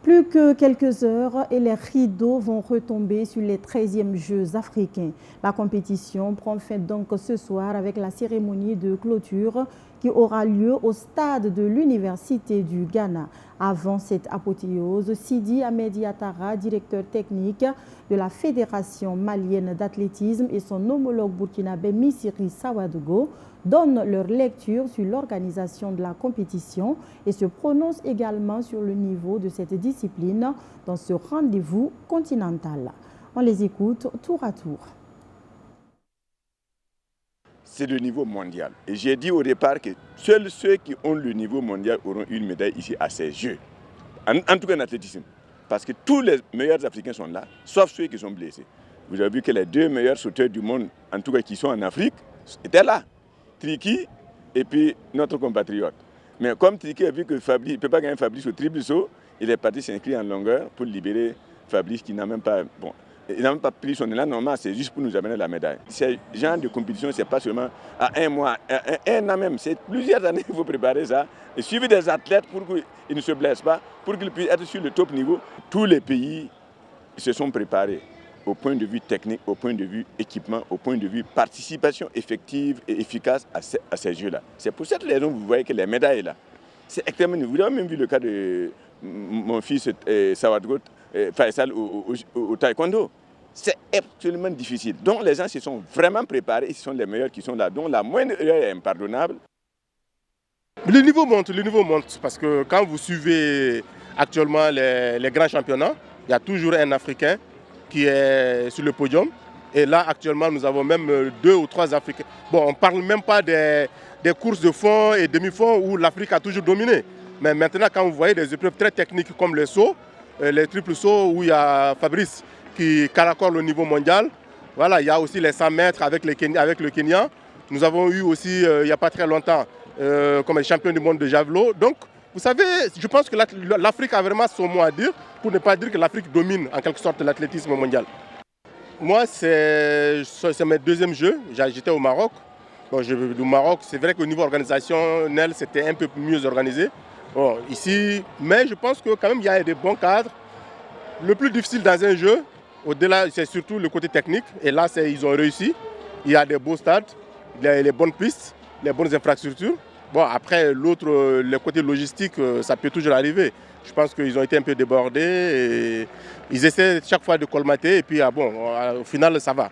Plus que quelques heures et les rideaux vont retomber sur les 13e Jeux africains. La compétition prend fin donc ce soir avec la cérémonie de clôture qui aura lieu au stade de l'Université du Ghana. Avant cette apothéose, Sidi Ahmed Yattara, directeur technique de la Fédération malienne d'athlétisme, et son homologue burkinabé Missiri Sawadogo donnent leur lecture sur l'organisation de la compétition et se prononcent également sur le niveau de cette discipline dans ce rendez-vous continental. On les écoute tour à tour. C'est le niveau mondial. Et j'ai dit au départ que seuls ceux qui ont le niveau mondial auront une médaille ici à ces Jeux. En tout cas en athlétisme. Parce que tous les meilleurs Africains sont là, sauf ceux qui sont blessés. Vous avez vu que les deux meilleurs sauteurs du monde, en tout cas qui sont en Afrique, étaient là. Triki et puis notre compatriote. Mais comme Triki a vu que Fabrice ne peut pas gagner Fabrice au triple saut, il est parti s'inscrire en longueur pour libérer Fabrice qui n'a même pas... Bon, il n'a même pas pris son élan normal, c'est juste pour nous amener la médaille. Ce genre de compétition, ce n'est pas seulement à un mois, un an même, c'est plusieurs années qu'il faut préparer ça. Et suivre des athlètes pour qu'ils ne se blessent pas, pour qu'ils puissent être sur le top niveau. Tous les pays se sont préparés au point de vue technique, au point de vue équipement, au point de vue participation effective et efficace à ces Jeux-là. C'est pour cette raison que vous voyez que les médailles là, c'est extrêmement... Vous avez même vu le cas de mon fils Sawadogo Faisal au taekwondo. C'est absolument difficile. Donc les gens se sont vraiment préparés, ce sont les meilleurs qui sont là. Donc la moindre erreur est impardonnable. Le niveau monte parce que quand vous suivez actuellement les grands championnats, il y a toujours un Africain qui est sur le podium. Et là, actuellement, nous avons même 2 ou 3 Africains. Bon, on ne parle même pas des courses de fond et demi-fond où l'Afrique a toujours dominé. Mais maintenant, quand vous voyez des épreuves très techniques comme les sauts, les triples sauts où il y a Fabrice qui caracole au niveau mondial. Voilà, il y a aussi les 100 mètres avec le Kenya. Nous avons eu aussi, il n'y a pas très longtemps, comme les champions du monde de javelot. Donc, vous savez, je pense que l'Afrique a vraiment son mot à dire, pour ne pas dire que l'Afrique domine en quelque sorte l'athlétisme mondial. Moi, c'est mes 2e Jeux. J'étais au Maroc. Bon, au Maroc, c'est vrai qu'au niveau organisationnel, c'était un peu mieux organisé. Bon, ici, mais je pense que quand même, il y a des bons cadres. Le plus difficile dans un jeu, au-delà, c'est surtout le côté technique. Et là, ils ont réussi. Il y a des beaux stades, les bonnes pistes, les bonnes infrastructures. Bon, après, le côté logistique, ça peut toujours arriver. Je pense qu'ils ont été un peu débordés. Et ils essaient chaque fois de colmater. Et puis, bon, au final, ça va.